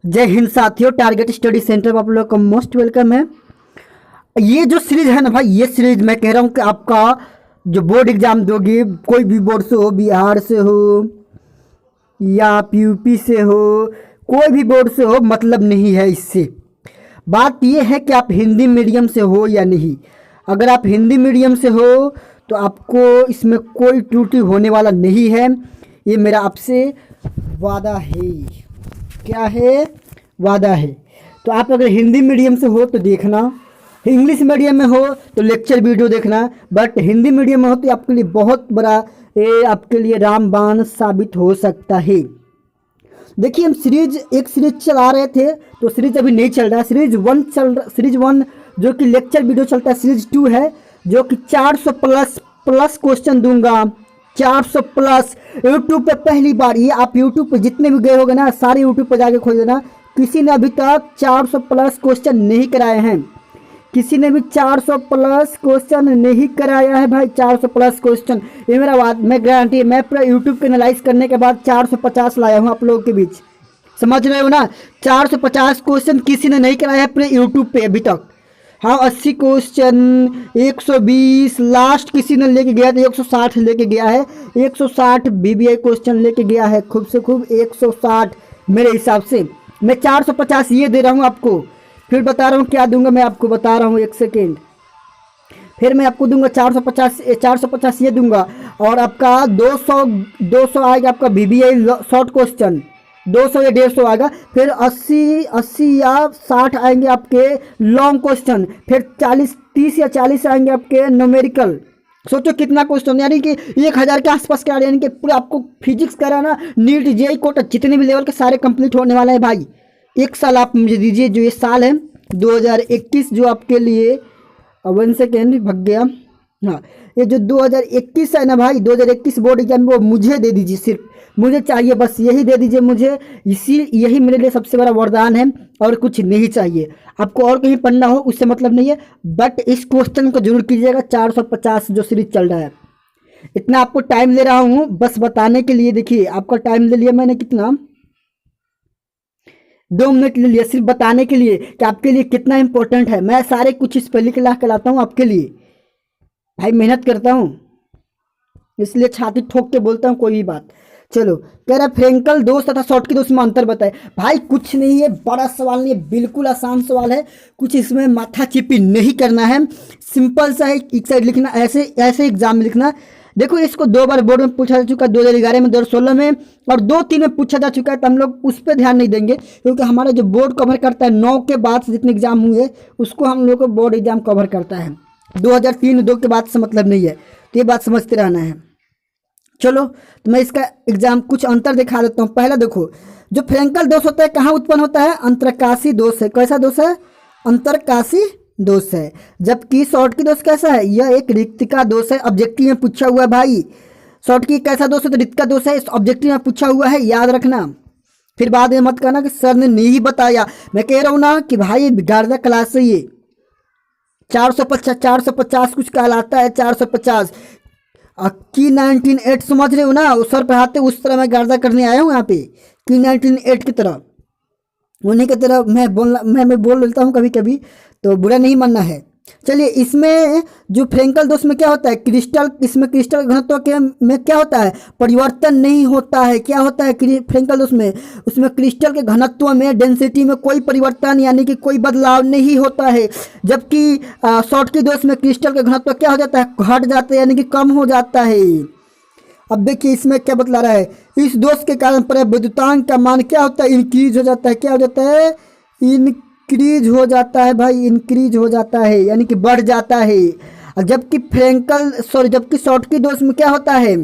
जय हिंद साथियों, target study centre में आप लोगों का मोस्ट वेलकम है। ये जो सीरीज है ना भाई, ये सीरीज मैं कह रहा हूँ कि आपका जो बोर्ड एग्जाम दोगे, कोई भी बोर्ड से हो, बिहार से हो या आप यूपी से हो, कोई भी बोर्ड से हो, मतलब नहीं है इससे। बात ये है कि आप हिंदी मीडियम से हो या नहीं। अगर आप हिंदी मीडियम से हो तो आपको इसमें कोई त्रुटि होने वाला नहीं है, ये मेरा आपसे वादा है। क्या है? वादा है। तो आप अगर हिंदी मीडियम से हो तो देखना, इंग्लिश मीडियम में हो तो लेक्चर वीडियो देखना, बट हिंदी मीडियम में हो तो आपके लिए बहुत बड़ा आपके लिए रामबाण साबित हो सकता है। देखिए, हम एक सीरीज चला रहे थे तो सीरीज अभी नहीं चल रहा है। सीरीज वन जो कि लेक्चर वीडियो चलता है। सीरीज टू है जो कि 400 प्लस क्वेश्चन दूंगा। 400 प्लस यूट्यूब पे पहली बार। ये आप यूट्यूब पे जितने भी गए होगे ना, सारे यूट्यूब पे जाके खोज देना, किसी ने अभी तक 400 प्लस क्वेश्चन नहीं कराए हैं। किसी ने भी 400 प्लस क्वेश्चन नहीं कराया है भाई। 400 प्लस क्वेश्चन, ये मेरा बात, मैं गारंटी, मैं पूरा यूट्यूब पे एनालाइज करने के बाद 450 लाया हूँ आप लोगों के बीच। समझ रहे हो ना? 450 क्वेश्चन किसी ने नहीं कराया है अपने यूट्यूब पे अभी तक। हाँ, 80 क्वेश्चन, 120 लास्ट किसी ने लेके गया तो 160 लेके गया है। 160 बीबीआई क्वेश्चन लेके गया है, खूब से खूब 160 मेरे हिसाब से। मैं 450 ये दे रहा हूँ आपको, फिर बता रहा हूँ क्या दूंगा। मैं आपको बता रहा हूँ, एक सेकेंड। फिर मैं आपको दूंगा 450 ये दूंगा, और आपका 200 आएगा आपका बीबीआई शॉर्ट क्वेश्चन, 200 या 150 आएगा। फिर 80 या 60 आएंगे आपके लॉन्ग क्वेश्चन। फिर 30 या 40 आएंगे आपके न्यूमेरिकल। सोचो कितना क्वेश्चन, यानी कि 1000 के आसपास का, यानी कि पूरा आपको फिजिक्स कराना, नीट जेई कोटा जितने भी लेवल के सारे कंप्लीट होने वाला है भाई। एक साल आप मुझे दीजिए, जो ये साल है 2021, जो आपके लिए 1 सेकेंड भग गया। हाँ, ये जो 2021 है ना भाई, 2021 बोर्ड एग्जाम, वो मुझे दे दीजिए। सिर्फ मुझे चाहिए, बस यही दे दीजिए मुझे। यही मेरे लिए सबसे बड़ा वरदान है, और कुछ नहीं चाहिए। आपको और कहीं पढ़ना हो उससे मतलब नहीं है, बट इस क्वेश्चन को जरूर कीजिएगा। 450 जो सीरीज चल रहा है, इतना आपको टाइम ले रहा हूँ बस बताने के लिए। देखिए, आपका टाइम ले लिया मैंने, कितना, 2 मिनट ले लिया सिर्फ बताने के लिए कि आपके लिए कितना इंपॉर्टेंट है। मैं सारे कुछ इस पर लिख ला के लाता हूँ आपके लिए भाई, मेहनत करता हूँ, इसलिए छाती ठोक के बोलता हूँ कोई भी बात। चलो, कह रहा फ्रेंकल दोष तथा शॉर्ट की दोष में अंतर बताए। भाई कुछ नहीं है, बड़ा सवाल नहीं है, बिल्कुल आसान सवाल है। कुछ इसमें माथा चिपी नहीं करना है, सिंपल सा है। एक साइड लिखना, ऐसे एग्जाम में लिखना। देखो, इसको 2 बार बोर्ड में पूछा जा चुका है, 2011 में, 2016 में, और 2-3 में पूछा जा चुका है। तो हम लोग उस पर ध्यान नहीं देंगे, क्योंकि हमारा जो बोर्ड कवर करता है 9 के बाद से जितने एग्जाम हुए, उसको हम लोग को बोर्ड एग्जाम कवर करता है। 2003-2 के बाद से मतलब नहीं है, तो ये बात समझते रहना है। चलो, तो मैं इसका एग्जाम कुछ अंतर दिखा देता हूँ। पहला देखो, जो फ्रेंकल दोष होता है कहाँ उत्पन्न होता है? अंतरकाशी दोष है। कैसा दोष है? अंतरकाशी दोष है। जबकि शॉर्ट की दोष कैसा है? यह एक रिक्तिका दोष है। ऑब्जेक्टिव में पूछा हुआ है भाई। शॉर्ट की कैसा दोष है? तो रिक्तिका दोष है, ऑब्जेक्टिव में पूछा हुआ है, याद रखना। फिर बाद में मत कहना कि सर ने नहीं बताया। मैं कह रहा हूँ ना कि भाई बिगाड़दा क्लास से ये 450 कुछ कहलाता है। 450 की 1908 समझ रहे हो ना? उस सर पढ़ाते उस तरह मैं गर्दा करने आया हूँ यहाँ पे, की 1908 की तरह, उन्हीं की तरह मैं बोल लेता हूँ कभी कभी, तो बुरा नहीं मानना है। चलिए, इसमें जो फ्रेंकल दोष में क्या होता है? इसमें क्रिस्टल घनत्व के में क्या होता है? परिवर्तन नहीं होता है। क्या होता है फ्रेंकल दोष में? उसमें क्रिस्टल के घनत्व में, डेंसिटी में कोई परिवर्तन, यानी कि कोई बदलाव नहीं होता है। जबकि शॉर्ट की दोष में क्रिस्टल के घनत्व क्या हो जाता है? घट जाता है, यानी कि कम हो जाता है। अब देखिए, इसमें क्या बतला रहा है? इस दोष के कारण विद्युतांक का मान क्या होता है? इंक्रीज हो जाता है। क्या हो जाता है? इंक्रीज हो जाता है भाई, इंक्रीज हो जाता है, यानी कि बढ़ जाता है। जबकि शॉर्ट की दोष में क्या होता है?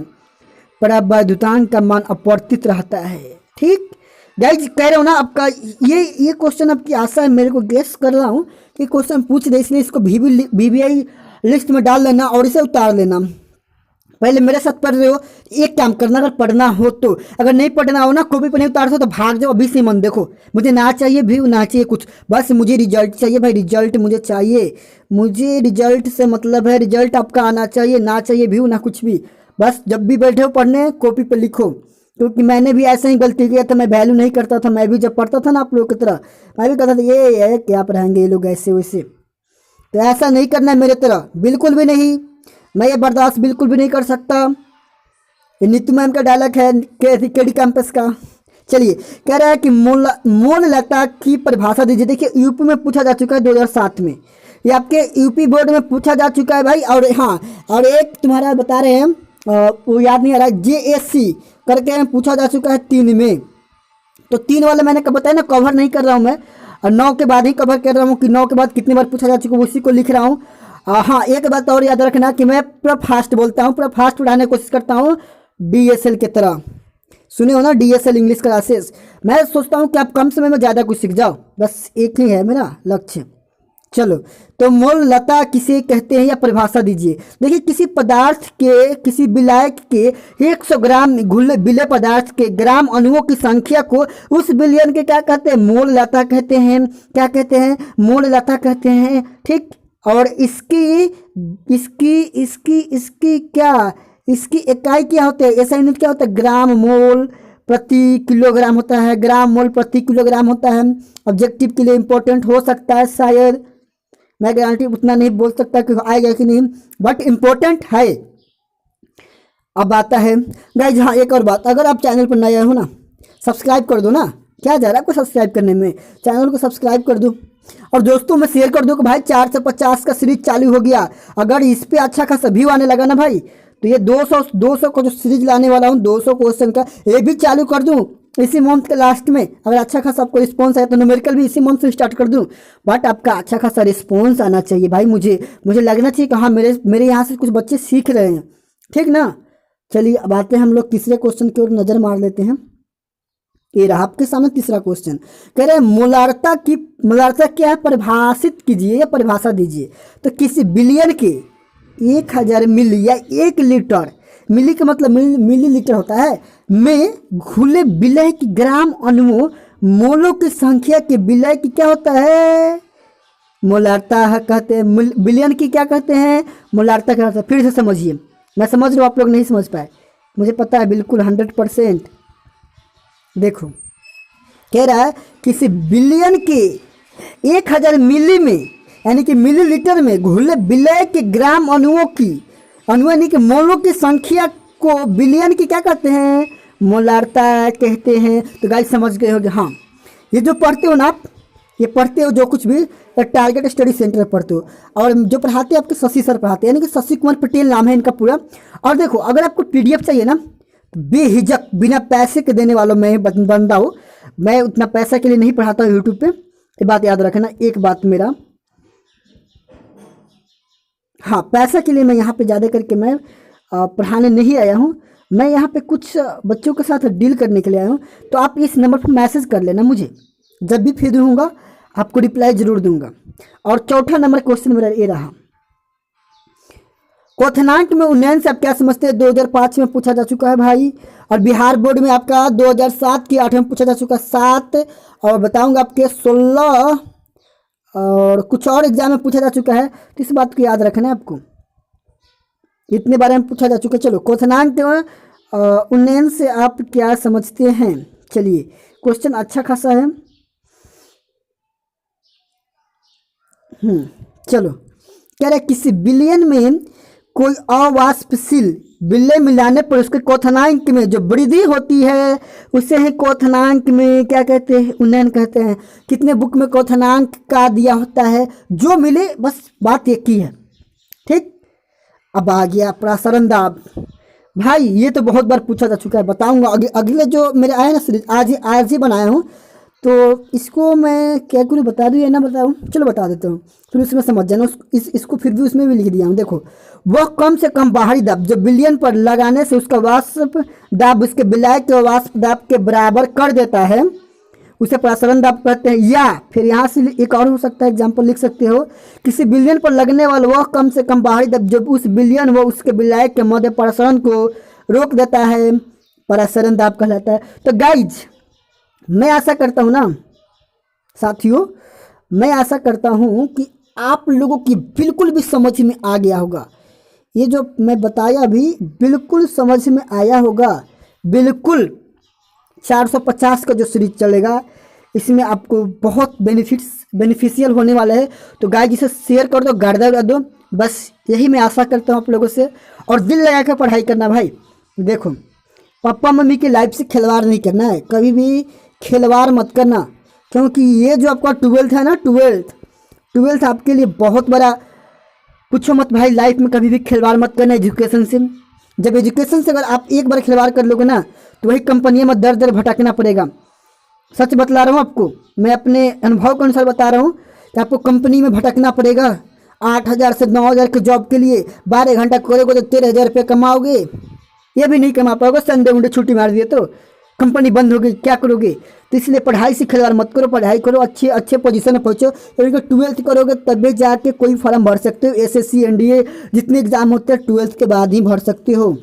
परावैद्युतांक का मान अपवर्तित रहता है। ठीक गाइज, कह रहे हो ना? आपका ये क्वेश्चन आपकी आशा है, मेरे को गेस कर रहा हूँ कि क्वेश्चन पूछ दे, इसलिए इसको बीबीआई लिस्ट में डाल लेना और इसे उतार लेना। पहले मेरे साथ पढ़ रहे हो, एक काम करना, अगर पढ़ना हो तो, अगर नहीं पढ़ना हो ना, कॉपी पर नहीं उतार दो तो भाग जाओ अभी से। मन देखो, मुझे ना चाहिए व्यू, ना चाहिए कुछ, बस मुझे रिजल्ट चाहिए भाई। रिजल्ट मुझे चाहिए, मुझे रिजल्ट से मतलब है, रिजल्ट आपका आना चाहिए, ना चाहिए व्यू ना कुछ भी। बस जब भी बैठे हो पढ़ने, कॉपी पर लिखो। क्योंकि मैंने भी ऐसे ही गलती किया था, मैं वैल्यू नहीं करता था। मैं भी जब पढ़ता था ना आप लोगों की तरह, मैं भी कहता था ये है क्या पढ़ाएंगे ये लोग ऐसे वैसे। तो ऐसा नहीं करना है मेरे तरह, बिल्कुल भी नहीं। मैं ये बर्दाश्त बिल्कुल भी नहीं कर सकता। ये नीतू मैम का डायलॉग है केडी कैंपस का। चलिए, कह रहा है कि मोल लता की परिभाषा दीजिए। देखिए, यूपी में पूछा जा चुका है 2007 में, ये आपके यूपी बोर्ड में पूछा जा चुका है भाई। और हाँ, और एक तुम्हारा बता रहे हैं वो याद नहीं आ रहा, JSC करके पूछा जा चुका है 3 में। तो 3 वाले मैंने कब बताया ना, कवर नहीं कर रहा हूँ मैं, और 9 के बाद ही कवर कर रहा हूँ कि 9 के बाद कितनी बार पूछा जा चुका है उसी को लिख रहा हूँ। हाँ, एक बात और याद रखना कि मैं पूरा फास्ट बोलता हूँ, पूरा फास्ट पढ़ाने की कोशिश करता हूँ DSL की तरह। सुने हो ना, DSL इंग्लिश क्लासेस। मैं सोचता हूँ कि आप कम समय में ज़्यादा कुछ सीख जाओ, बस एक ही है मेरा लक्ष्य। चलो, तो मोल लता किसे कहते हैं या परिभाषा दीजिए। देखिए, किसी पदार्थ के, किसी विलायक के 100 ग्राम घुले विलेय पदार्थ के ग्राम अणुओं की संख्या को उस विलयन के क्या कहते हैं, मोल लता कहते हैं। क्या कहते हैं, मोल लता कहते हैं, ठीक। और इसकी इसकी इसकी इसकी क्या, इसकी इकाई क्या होते हैं, ऐसा यूनिट क्या होता है, ग्राम मोल प्रति किलोग्राम होता है, ग्राम मोल प्रति किलोग्राम होता है। ऑब्जेक्टिव के लिए इंपॉर्टेंट हो सकता है शायद, मैं गारंटी उतना नहीं बोल सकता कि आएगा कि नहीं, बट इम्पोर्टेंट है। अब आता है गाइज, हाँ एक और बात, अगर आप चैनल पर नए हो ना, सब्सक्राइब कर दो ना, क्या जा रहा है आपको सब्सक्राइब करने में, चैनल को सब्सक्राइब कर दो और दोस्तों में शेयर कर दो कि भाई 4 से 50 का सीरीज चालू हो गया। अगर इस पे अच्छा खासा व्यू आने लगा ना भाई, तो ये 200 को जो सीरीज लाने वाला हूँ 200 क्वेश्चन का, ये भी चालू कर दूँ इसी मंथ के लास्ट में। अगर अच्छा खासा आपको रिस्पॉन्स आए तो न्यूमेरिकल भी इसी मंथ से स्टार्ट कर दूं। बट आपका अच्छा खासा रिस्पॉन्स आना चाहिए भाई, मुझे लगना चाहिए कि हाँ मेरे यहाँ से कुछ बच्चे सीख रहे हैं, ठीक ना। चलिए, अब आते हैं हम लोग तीसरे क्वेश्चन की ओर नज़र मार लेते हैं। ये रहा आपके सामने तीसरा क्वेश्चन। कह रहे हैं मोलारता क्या है, परिभाषित कीजिए या परिभाषा दीजिए। तो किसी बिलियन के 1000 मिली या 1 लीटर, मिली का मतलब मिलीलीटर होता है, में घुले विलय की ग्राम अणुओं मोलों की संख्या के विलय की क्या होता है, मोलारता कहते हैं। बिलियन की क्या कहते हैं, मोलारता कहते हैं। फिर से समझिए, मैं समझ रहा हूँ आप लोग नहीं समझ पाए, मुझे पता है बिल्कुल 100%। देखो, कह रहा है किसी बिलियन के 1000 मिली में, यानी कि मिलीलीटर में घुले विलय के ग्राम अणुओं की, अणु यानी कि मोलों की संख्या को बिलियन की क्या कहते हैं, मोलारता कहते हैं। तो गाइस समझ गए होंगे। हाँ, ये जो पढ़ते हो ना आप, ये पढ़ते हो जो कुछ भी टारगेट स्टडी सेंटर में पढ़ते हो, और जो पढ़ाते हैं आपके शशि सर पढ़ाते हैं, यानी कि शशि कुमार पटेल नाम है इनका पूरा। और देखो, अगर आपको PDF चाहिए ना, तो बेहिजक बिना पैसे के देने वालों में बंदा हो। मैं उतना पैसा के लिए नहीं पढ़ाता हूँ यूट्यूब पे, ये बात याद रखना। एक बात मेरा, हाँ, पैसा के लिए मैं यहाँ पे ज़्यादा करके मैं पढ़ाने नहीं आया हूँ, मैं यहाँ पे कुछ बच्चों के साथ डील करने के लिए आया हूँ। तो आप इस नंबर पर मैसेज कर लेना मुझे, जब भी फ्री होऊंगा आपको रिप्लाई ज़रूर दूंगा। और चौथा नंबर क्वेश्चन मेरा ये रहा, क्वथनांक में उन्नयन से आप क्या समझते हैं। 2005 में पूछा जा चुका है भाई, और बिहार बोर्ड में आपका 2007 की 8 में पूछा जा चुका है 7, और बताऊँगा आपके 16 और कुछ और एग्जाम में पूछा जा चुका है। तो इस बात को याद रखना है आपको, इतने बारे में पूछा जा चुका है। चलो, क्वथनांक उन्नयन से आप क्या समझते हैं। चलिए, क्वेश्चन अच्छा खासा है। चलो, कह रहे किसी बिलियन में कोई अवाष्पशील विलय मिलाने पर उसके क्वथनांक में जो वृद्धि होती है उसे है क्वथनांक में क्या कहते हैं, उन्नयन कहते हैं। कितने बुक में क्वथनांक का दिया होता है, जो मिले, बस बात एक ही है, ठीक। अब आ गया प्रसारण दाब भाई, ये तो बहुत बार पूछा जा चुका है, बताऊंगा। अगले जो मेरे आए ना सीरीज, आज ही बनाया हूँ, तो इसको मैं क्या करूँ, बता दूँ या ना बताऊँ। चलो बता देता हूँ, फिर उसमें समझ जाना। इसको फिर भी उसमें भी लिख दिया हूँ। देखो, वह कम से कम बाहरी दाब जो बिलियन पर लगाने से उसका वाष्प दाब उसके विलायक के वाष्प दाब के बराबर कर देता है, उसे प्रसारण दाब कहते हैं। या फिर यहाँ से एक और हो सकता है एग्जाम्पल लिख सकते हो, किसी बिलियन पर लगने वाला वह कम से कम बाहरी दाब जब उस बिलियन व उसके विलायक के मध्य प्रसारण को रोक देता है, प्रसारण दाब कहलाता है। तो गाइज, मैं आशा करता हूँ ना साथियों, मैं आशा करता हूँ कि आप लोगों की बिल्कुल भी समझ में आ गया होगा। ये जो मैं बताया अभी बिल्कुल समझ में आया होगा, बिल्कुल 450 का जो सीरीज चलेगा इसमें आपको बहुत बेनिफिशियल होने वाला है। तो गाइस इसे शेयर कर दो, गर्दा उड़ा दो, बस यही मैं आशा करता हूँ आप लोगों से। और दिल लगा कर पढ़ाई करना भाई। देखो, पापा मम्मी की लाइफ से खिलवाड़ नहीं करना है, कभी भी खिलवाड़ मत करना, क्योंकि ये जो आपका 12th है ना, 12th आपके लिए बहुत बड़ा, पूछो मत भाई। लाइफ में कभी भी खिलवाड़ मत करना एजुकेशन से। जब एजुकेशन से अगर आप एक बार खिलवाड़ कर लोगे ना, तो वही कंपनियों में दर दर भटकना पड़ेगा। सच बतला रहा हूँ आपको, मैं अपने अनुभव के अनुसार बता रहा हूँ कि आपको कंपनी में भटकना पड़ेगा। 8,000 से 9,000 के जॉब के लिए 12 घंटा करोगे तो 13,000 रुपये कमाओगे। ये भी नहीं कमा पाओगे, संडे वनडे छुट्टी मार दिए तो कंपनी बंद हो गई, क्या करोगे। तो इसलिए पढ़ाई से खिलवाड़ मत करो, पढ़ाई करो, अच्छे अच्छे पोजीशन में पहुँचो। क्योंकि 12th करोगे तभी जाके कोई फॉर्म भर सकते हो। SSC NDA जितने एग्जाम होते हैं 12th के बाद ही भर सकते हो।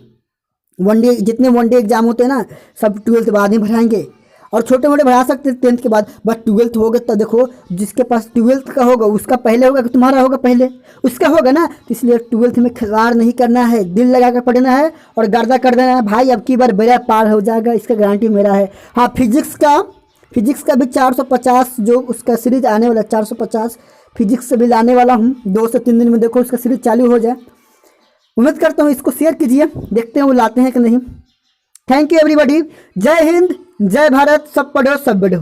वनडे जितने वनडे एग्जाम होते हैं ना, सब 12th बाद ही भराएंगे। और छोटे मोटे भरा सकते हैं 10th के बाद, बट 12th हो गए तो देखो, जिसके पास 12th का होगा उसका पहले होगा कि तुम्हारा होगा पहले, उसका होगा ना। तो इसलिए 12th में खिलवाड़ नहीं करना है, दिल लगा कर पढ़ना है और गर्दा कर देना है भाई। अब की बार बेड़ा पार हो जाएगा, इसका गारंटी मेरा है। हाँ, फिजिक्स का भी 450 जो उसका सीरीज आने वाला 450 फिजिक्स से भी लाने वाला हूँ 2 से 3 दिन में। देखो उसका सीरीज चालू हो जाए, उम्मीद करता हूँ। इसको शेयर कीजिए, देखते हैं वो लाते हैं कि नहीं। Thank you everybody. जय हिंद, जय भारत, सब पढ़ो सब बढ़ो।